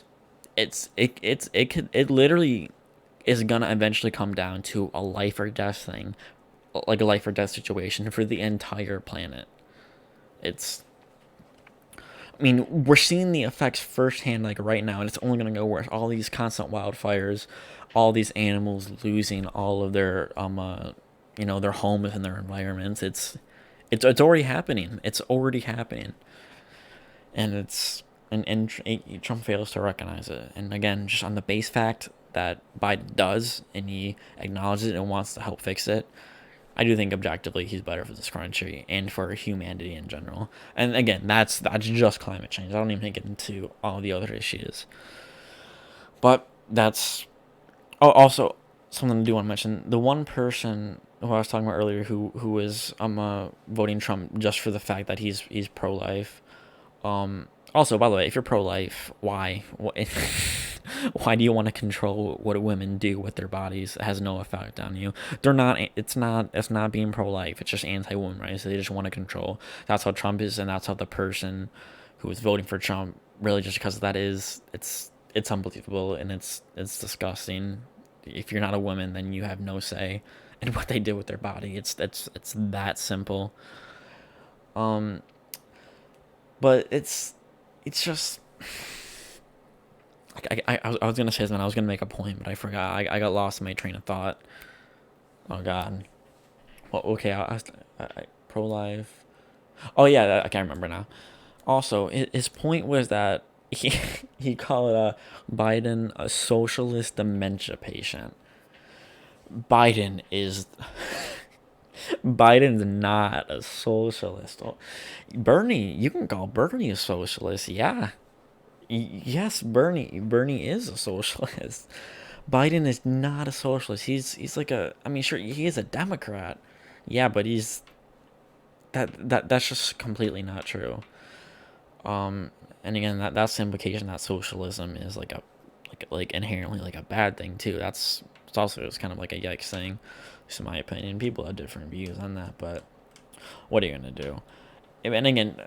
it literally is gonna eventually come down to a life or death thing, like a life or death situation for the entire planet. It's we're seeing the effects firsthand, like right now, and it's only gonna go worse. All these constant wildfires, all these animals losing all of their their homes and their environments. It's already happening. It's already happening, and Trump fails to recognize it. And again, just on the base fact that Biden does, and he acknowledges it and wants to help fix it, I do think objectively he's better for this country and for humanity in general. And again, that's just climate change. I don't even get into all the other issues. But that's also something I do want to mention. The one person who I was talking about earlier who is voting Trump just for the fact that he's pro-life. Also, by the way, if you're pro-life, why? Why do you want to control what women do with their bodies? It has no effect on you. They're not. It's not being pro-life. It's just anti-woman rights. They just want to control. That's how Trump is, and that's how the person who is voting for Trump really just because of that is. It's unbelievable and it's disgusting. If you're not a woman, then you have no say in what they do with their body. It's that simple. Um, but it's just I was gonna say something. I was gonna make a point, but I forgot. I got lost in my train of thought. Oh God. Well, okay. Pro life. Oh yeah, I can't remember now. Also, his point was that he he called Biden a socialist dementia patient. Biden is Biden's not a socialist. Oh, Bernie, you can call Bernie a socialist. Yeah. Yes, Bernie is a socialist. Biden is not a socialist. He's like a I mean sure he is a Democrat. Yeah, but he's that's just completely not true. And again that's the implication that socialism is like a like inherently like a bad thing too. That's it's also just kind of like a yikes thing. At least in my opinion. People have different views on that, but what are you gonna do? And again,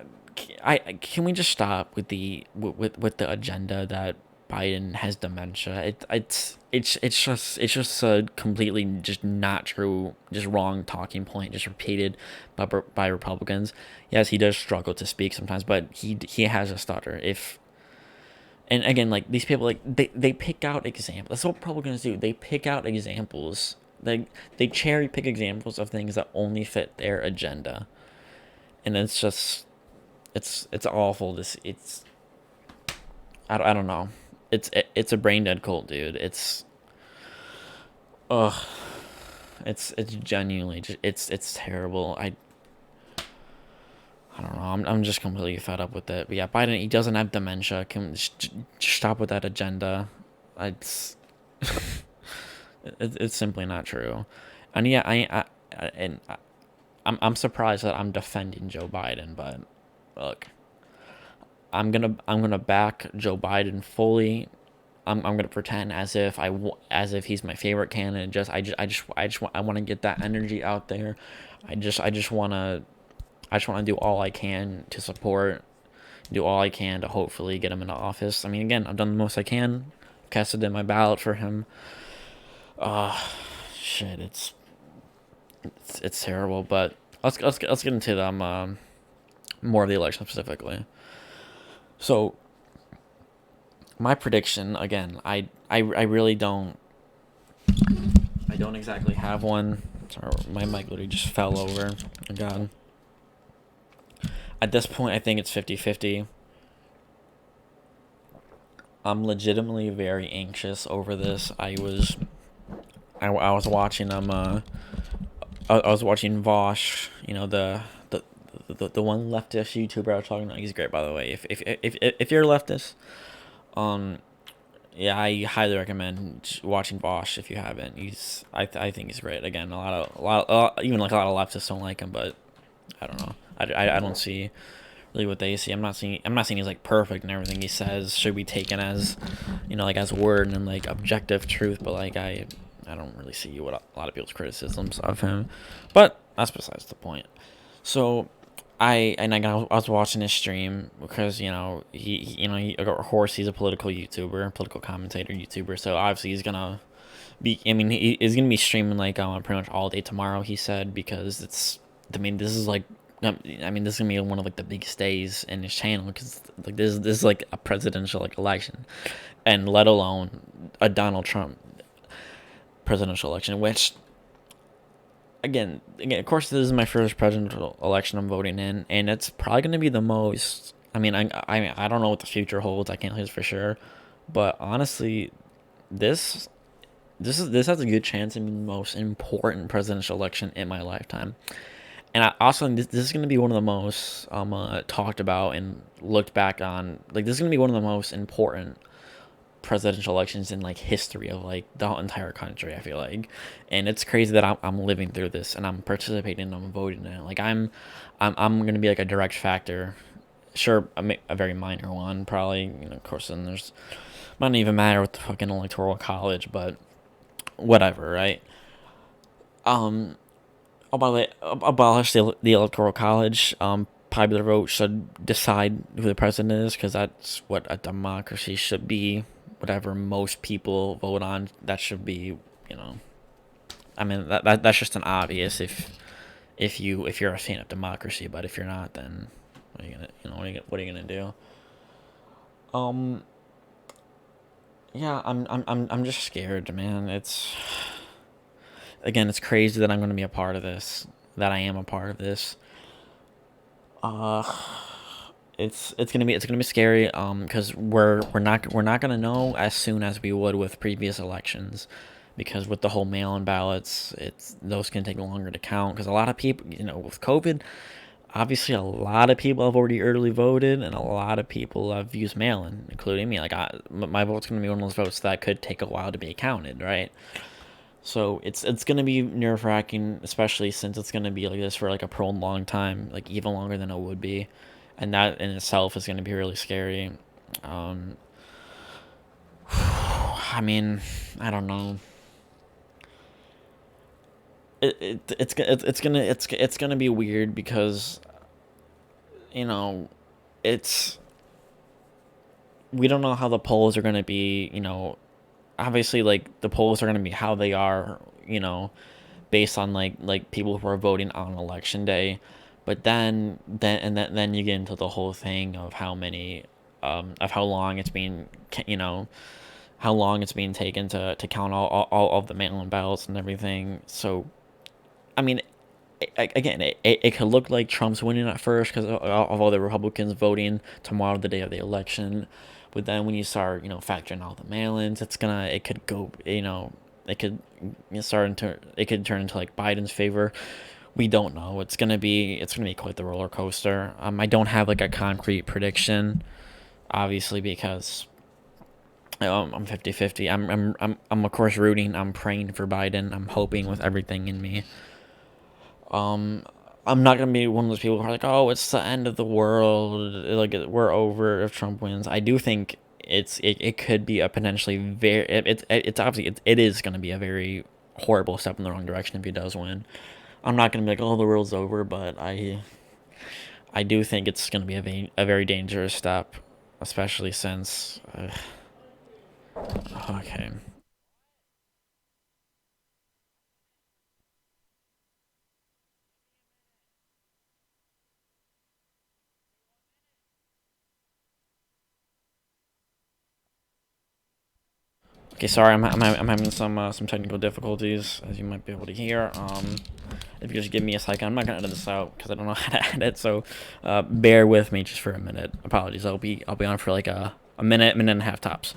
I can we just stop with with the agenda that Biden has dementia? It's just a completely just not true, just wrong talking point, just repeated by Republicans. Yes, he does struggle to speak sometimes, but he has a stutter. If and again, like these people, like they pick out examples. That's what Republicans do. They pick out examples. They cherry pick examples of things that only fit their agenda, and it's just it's awful. I don't know. It's a brain dead cult, dude. Ugh. It's genuinely just it's terrible. I don't know. I'm just completely fed up with it. But yeah, Biden he doesn't have dementia. Can just stop with that agenda. It's it's simply not true. And yeah, I'm surprised that I'm defending Joe Biden, but look, I'm gonna back Joe Biden fully. I'm gonna pretend as if he's my favorite candidate. I want to get that energy out there. I just want to do all I can to support, do all I can to hopefully get him into office. I mean, again, I've done the most I can. Casted in my ballot for him. Uh shit, it's terrible. But let's get into them more of the election specifically. So my prediction again, I really don't exactly have one. Sorry, my mic literally just fell over. Oh God. At this point, I think it's 50-50. I'm legitimately very anxious over this. I was watching I was watching Vosh, you know the one leftist YouTuber I was talking about. He's great, by the way. If you're a leftist, um, yeah, I highly recommend watching Vosh if you haven't. I think he's great. Again, even like a lot of leftists don't like him, but I don't know. I don't see really what they see. I'm not saying he's like perfect and everything he says should be taken as, like as word and like objective truth. But like I don't really see what a lot of people's criticisms of him. But that's besides the point. So I was watching his stream because he of course he's a political YouTuber, political commentator YouTuber. So obviously he's gonna be. I mean he's gonna be streaming like pretty much all day tomorrow. He said because it's. I mean this is like. I mean, this is gonna be one of like the biggest days in his channel because like this is like a presidential like election, and let alone a Donald Trump presidential election, which again, of course, this is my first presidential election I'm voting in, and it's probably gonna be the most. I mean, I don't know what the future holds. I can't say this for sure, but honestly, this this has a good chance to be the most important presidential election in my lifetime. And I also this is going to be one of the most talked about and looked back on. Like this is going to be one of the most important presidential elections in like history of like the entire country. I feel like, and it's crazy that I'm living through this and I'm participating and I'm voting in it. Like I'm going to be like a direct factor. Sure, a very minor one, probably. Of course, then there's Might not even matter with the fucking electoral college, but whatever, right? Um, abolish the electoral college. Popular vote should decide who the president is because that's what a democracy should be. Whatever most people vote on, that should be, you know. I mean, that's just an obvious if you're a fan of democracy, but if you're not, then what are you gonna what are you gonna do? Um, yeah, I'm just scared, man. It's again, it's crazy that I'm gonna be a part of this. That I am a part of this. Uh, it's gonna be scary. Because we're not gonna know as soon as we would with previous elections, because with the whole mail-in ballots, it's those can take longer to count. Because a lot of people, with COVID, obviously a lot of people have already early voted, and a lot of people have used mail-in, including me. Like my vote's gonna be one of those votes that could take a while to be counted, right? So it's gonna be nerve wracking, especially since it's gonna be like this for like a prolonged time, like even longer than it would be, and that in itself is gonna be really scary. Um, I mean, I don't know. It's gonna be weird because you know it's we don't know how the polls are gonna be. Obviously like the polls are gonna be how they are. Based on like people who are voting on election day, but then you get into the whole thing of how many of how long it's being how long it's being taken to count all of the mail-in ballots and everything. So I mean, again, it could look like Trump's winning at first because of all the Republicans voting tomorrow, the day of the election. But then when you start, factoring all the mail-ins, it could go, it could it could turn into like Biden's favor. We don't know. It's gonna be quite the roller coaster. I don't have like a concrete prediction, obviously, because I'm 50-50. I'm of course rooting. I'm praying for Biden. I'm hoping with everything in me. Um, I'm not gonna be one of those people who are like, "Oh, it's the end of the world. Like we're over if Trump wins." I do think it could be a potentially it's obviously it is gonna be a very horrible step in the wrong direction if he does win. I'm not gonna be like, "Oh, the world's over," but I do think it's gonna be a very dangerous step, especially since okay. Okay, sorry, I'm having some technical difficulties, as you might be able to hear. If you just give me a second, I'm not gonna edit this out because I don't know how to edit. So, bear with me just for a minute. Apologies. I'll be on for like a minute and a half tops.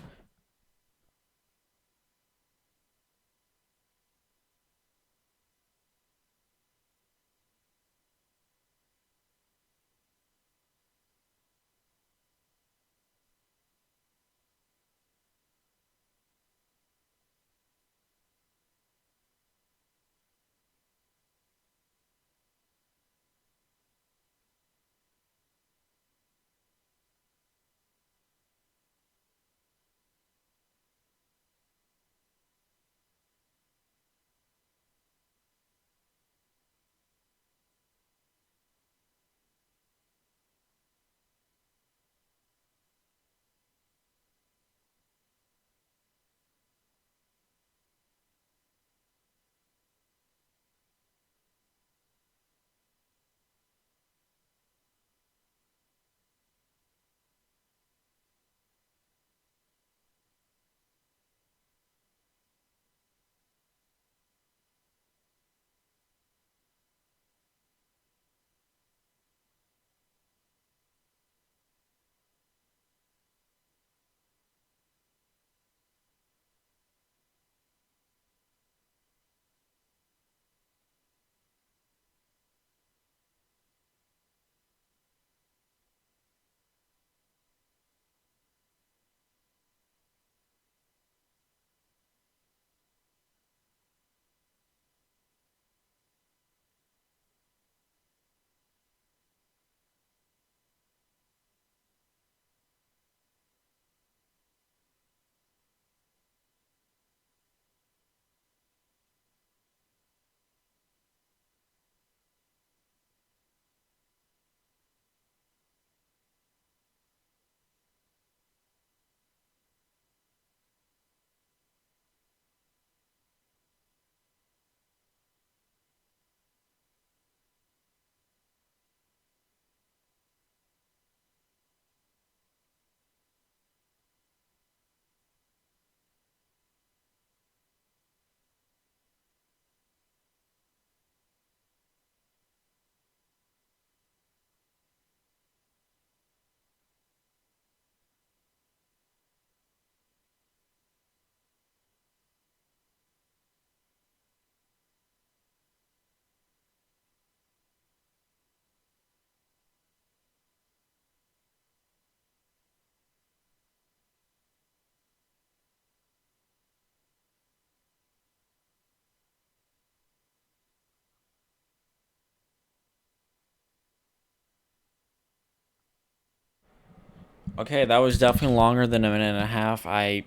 Okay, that was definitely longer than a minute and a half. My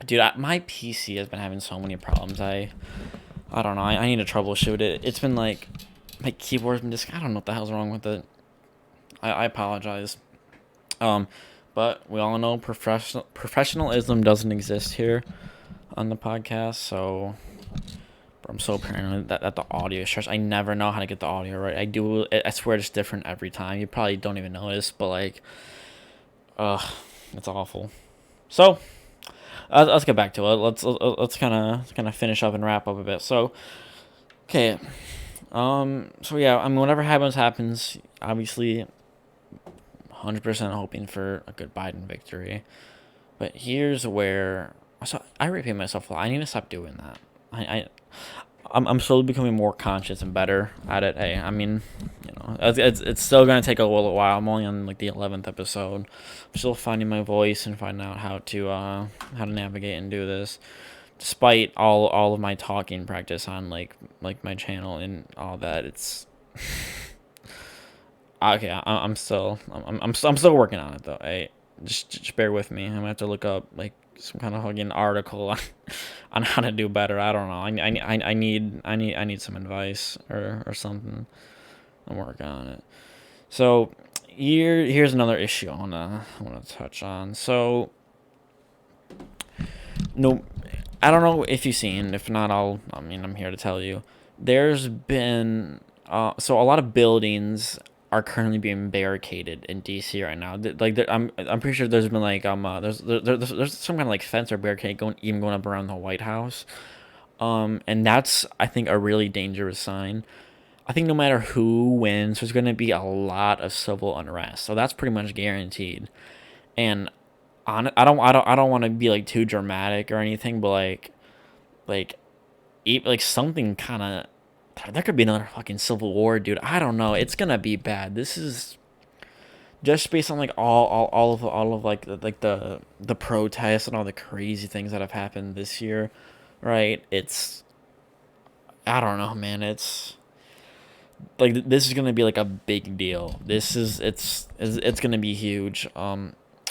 PC has been having so many problems. I don't know. I need to troubleshoot it. It's been like my keyboard's been just I don't know what the hell's wrong with it. I apologize. Um, but we all know professionalism doesn't exist here on the podcast, so I'm so paranoid that the audio is trash. I never know how to get the audio right. I swear it's different every time. You probably don't even notice, but like, ugh, it's awful. So let's get back to it. Let's kind of finish up and wrap up a bit. So okay, so yeah, I mean whatever happens. Obviously, 100% hoping for a good Biden victory. But here's where I repeat myself a lot. I need to stop doing that. I'm slowly becoming more conscious and better at it. Hey, I mean, it's still gonna take a little while. I'm only on like the 11th episode. I'm still finding my voice and finding out how to navigate and do this. Despite all of my talking practice on like my channel and all that, it's okay. I'm still working on it though. Just bear with me. I'm gonna have to look up like some kind of fucking article on how to do better. I don't know. I need some advice or something. I'm working on it. So here's another issue I wanna touch on. So no, I don't know if you've seen. If not, I'm here to tell you. There's been so a lot of buildings are currently being barricaded in DC right now. I'm pretty sure there's been like there's some kind of like fence or barricade going up around the White House. And that's I think a really dangerous sign. I think no matter who wins, there's going to be a lot of civil unrest. So that's pretty much guaranteed. And I don't want to be like too dramatic or anything, but like something kind of there could be another fucking civil war, dude. I don't know. It's gonna be bad. This is just based on like all of like the protests and all the crazy things that have happened this year, right? It's I don't know, man. It's like this is gonna be like a big deal. It's gonna be huge.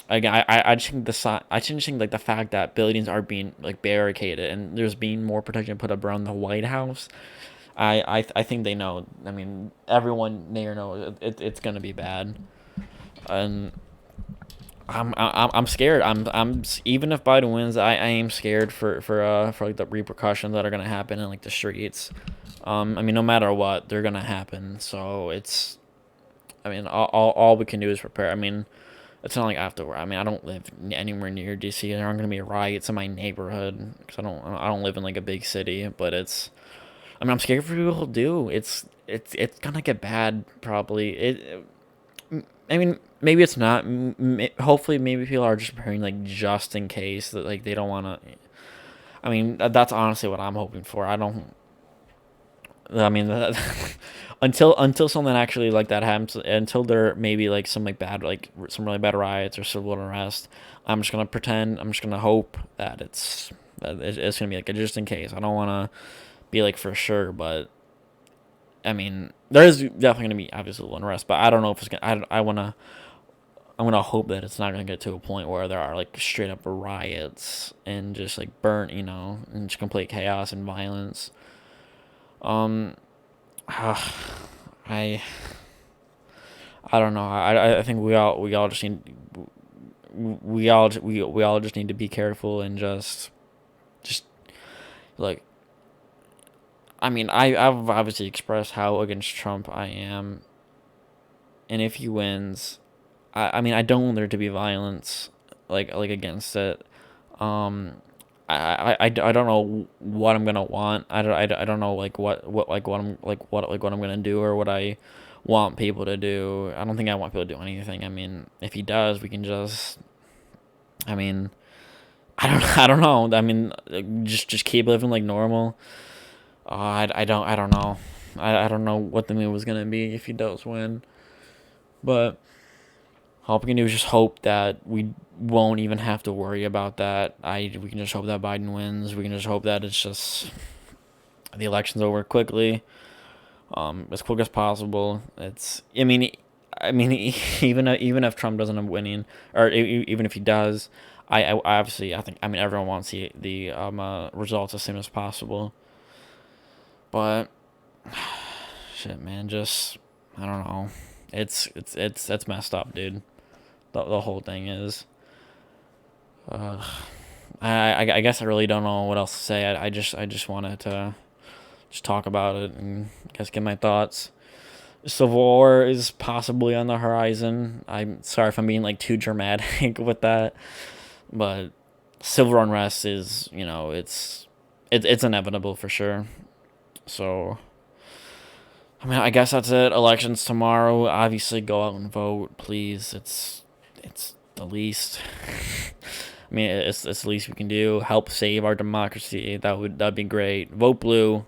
Again, I just think I just think like the fact that buildings are being like barricaded and there's being more protection put up around the White House. I think they know. I mean, everyone there knows it's gonna be bad, and I'm scared. I'm even if Biden wins, I am scared for like the repercussions that are gonna happen in like the streets. I mean, no matter what, they're gonna happen. So it's, I mean, all we can do is prepare. I mean, it's not like afterward. I mean, I don't live anywhere near DC. There aren't gonna be riots in my neighborhood because I don't live in like a big city. But it's, I mean, I'm scared for people who do. It's gonna get bad probably. I mean, maybe it's not. Hopefully, maybe people are just preparing like just in case that like they don't want to. I mean, that's honestly what I'm hoping for. I don't. I mean, until something actually like that happens, until there maybe like some like bad like some really bad riots or civil unrest, I'm just gonna pretend. I'm just gonna hope that it's gonna be like a just in case. I don't want to be like for sure, but I mean, there is definitely gonna be obviously civil unrest, but I don't know if it's gonna. I wanna hope that it's not gonna get to a point where there are like straight up riots and just like burnt, and just complete chaos and violence. Um, I I don't know. I think we all just need we all just need to be careful and just like I mean I've obviously expressed how against Trump I am, and if he wins, I mean I don't want there to be violence like against it. Um, I don't know what I'm gonna want. I don't know what I'm gonna do or what I want people to do. I don't think I want people to do anything. I mean, if he does, we can just. I mean, I don't know. I mean, just keep living like normal. I don't know. I don't know what the move was gonna be if he does win, but all we can do is just hope that we won't even have to worry about that. We can just hope that Biden wins. We can just hope that it's just the election's over quickly, as quick as possible. I mean, I mean, even if Trump doesn't end up winning, or even if he does, I obviously I think I mean everyone wants the results as soon as possible. But shit, man, just I don't know. It's messed up, dude. The whole thing is. Uh, I guess I really don't know what else to say. I just wanted to just talk about it and I guess get my thoughts. Civil War is possibly on the horizon. I'm sorry if I'm being like too dramatic with that, but civil unrest is, it's inevitable for sure. So, I mean, I guess that's it. Elections tomorrow. Obviously, go out and vote, please. It's the least. I mean, it's the least we can do. Help save our democracy. That'd be great. Vote blue.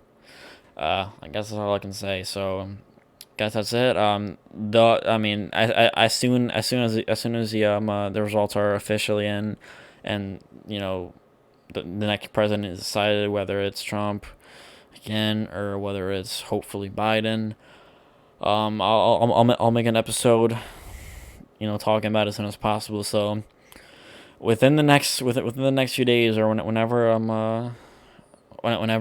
I guess that's all I can say. So, guess that's it. The I mean, as soon as the results are officially in, and the next president is decided, whether it's Trump again or whether it's hopefully Biden. I'll make an episode, talking about it as soon as possible. So within the next few days, or whenever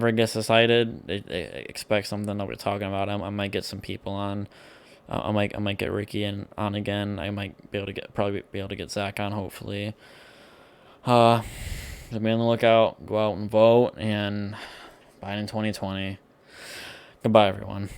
it gets decided, expect something that we're talking about. I might get some people on. I might get Ricky on again. I might probably be able to get Zach on, hopefully. Uh, so be on the lookout. Go out and vote, and Biden 2020. Goodbye, everyone.